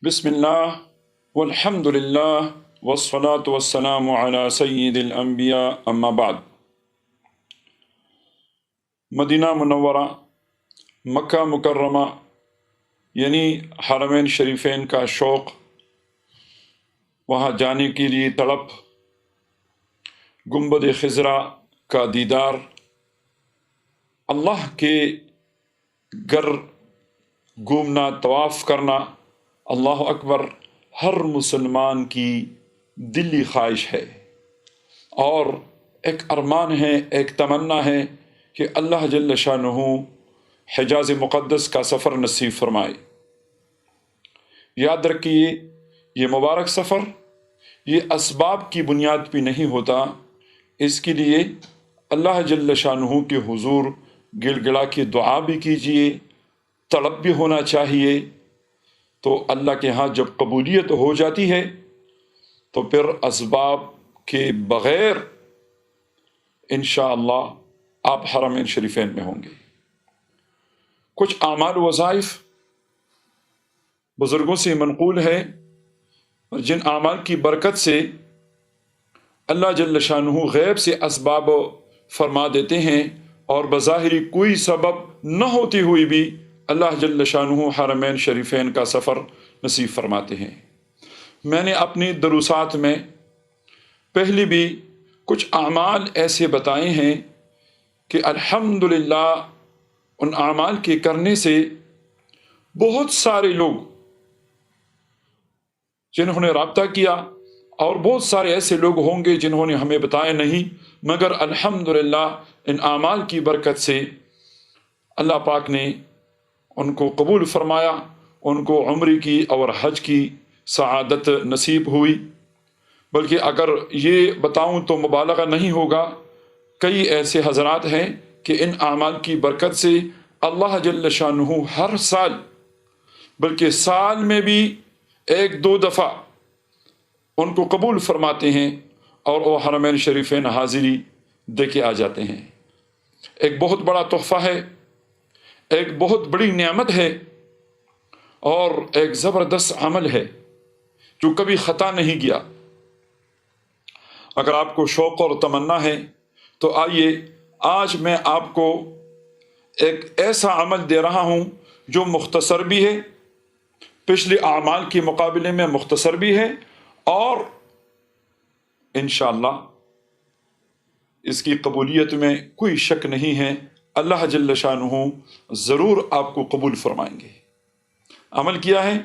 بسم اللہ والحمد للہ والصلاة والسلام علی سید الانبیاء اما بعد۔ مدینہ منورہ، مکہ مکرمہ یعنی حرمین شریفین کا شوق، وہاں جانے کے لیے تڑپ، گنبد خضرا کا دیدار، اللہ کے گھر گھومنا، طواف کرنا، اللہ اکبر، ہر مسلمان کی دلی خواہش ہے اور ایک ارمان ہے، ایک تمنا ہے کہ اللہ جل شانہ حجاز مقدس کا سفر نصیب فرمائے۔ یاد رکھیے، یہ مبارک سفر یہ اسباب کی بنیاد پہ نہیں ہوتا، اس کے لیے اللہ جل شانہ کے حضور گڑ گڑا کے دعا بھی کیجیے، طلب بھی ہونا چاہیے، تو اللہ کے ہاں جب قبولیت ہو جاتی ہے تو پھر اسباب کے بغیر انشاءاللہ آپ حرمین شریفین میں ہوں گے۔ کچھ اعمال وظائف بزرگوں سے منقول ہے، اور جن اعمال کی برکت سے اللہ جل شانہ غیب سے اسباب فرما دیتے ہیں اور بظاہری کوئی سبب نہ ہوتی ہوئی بھی اللہ جل شانہ حرمین شریفین کا سفر نصیب فرماتے ہیں۔ میں نے اپنی دروسات میں پہلے بھی کچھ اعمال ایسے بتائے ہیں کہ الحمدللہ ان اعمال کے کرنے سے بہت سارے لوگ جنہوں نے رابطہ کیا، اور بہت سارے ایسے لوگ ہوں گے جنہوں نے ہمیں بتایا نہیں، مگر الحمدللہ ان اعمال کی برکت سے اللہ پاک نے ان کو قبول فرمایا، ان کو عمرے کی اور حج کی سعادت نصیب ہوئی۔ بلکہ اگر یہ بتاؤں تو مبالغہ نہیں ہوگا، کئی ایسے حضرات ہیں کہ ان اعمال کی برکت سے اللہ جل شانہ ہر سال، بلکہ سال میں بھی ایک دو دفعہ ان کو قبول فرماتے ہیں اور وہ حرمین شریفین حاضری دے کے آ جاتے ہیں۔ ایک بہت بڑا تحفہ ہے، ایک بہت بڑی نعمت ہے، اور ایک زبردست عمل ہے جو کبھی خطا نہیں گیا۔ اگر آپ کو شوق اور تمنا ہے تو آئیے، آج میں آپ کو ایک ایسا عمل دے رہا ہوں جو مختصر بھی ہے، پچھلے اعمال کے مقابلے میں مختصر بھی ہے، اور انشاءاللہ اس کی قبولیت میں کوئی شک نہیں ہے، اللہ جل شانہ ضرور آپ کو قبول فرمائیں گے۔ عمل کیا ہے؟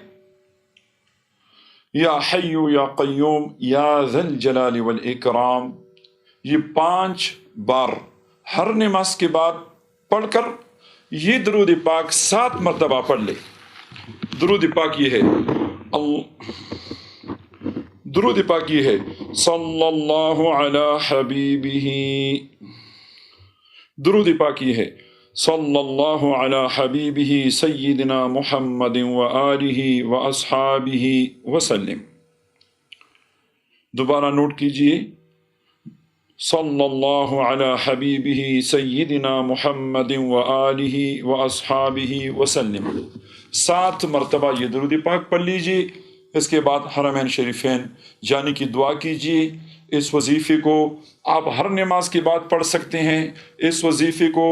یا حی یا قیوم یا ذی الجلال والاکرام، یہ 5 بار ہر نماز کے بعد پڑھ کر یہ درود پاک 7 مرتبہ پڑھ لے۔ درود پاک یہ ہے، درود پاک یہ ہے، صلی اللہ علی حبیبہ، درود پاک یہ ہے، صلی اللہ علی حبیبہ سیدنا محمد وآلہ واصحابہ وسلم۔ دوبارہ نوٹ کیجئے، صلی اللہ علی حبیبہ سیدنا محمد وآلہ واصحابہ وسلم۔ 7 مرتبہ یہ درود پاک پڑھ لیجئے۔ اس کے بعد حرمین شریفین جانے کی دعا کیجئے۔ اس وظیفے کو آپ ہر نماز کے بعد پڑھ سکتے ہیں، اس وظیفے کو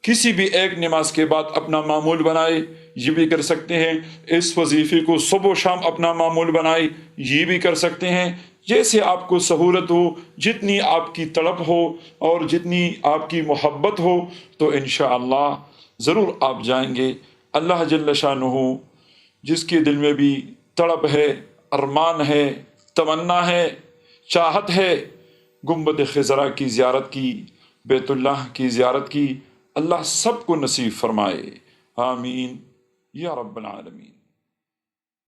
کسی بھی ایک نماز کے بعد اپنا معمول بنائے، یہ بھی کر سکتے ہیں۔ اس وظیفے کو صبح و شام اپنا معمول بنائے، یہ بھی کر سکتے ہیں۔ جیسے آپ کو سہولت ہو، جتنی آپ کی طلب ہو اور جتنی آپ کی محبت ہو، تو انشاءاللہ ضرور آپ جائیں گے۔ اللہ جل شانہ جس کے دل میں بھی طلب ہے، ارمان ہے، تمنا ہے، چاہت ہے گنبد خضرا کی زیارت کی، بیت اللہ کی زیارت کی، اللہ سب کو نصیب فرمائے، آمین یا رب العالمین۔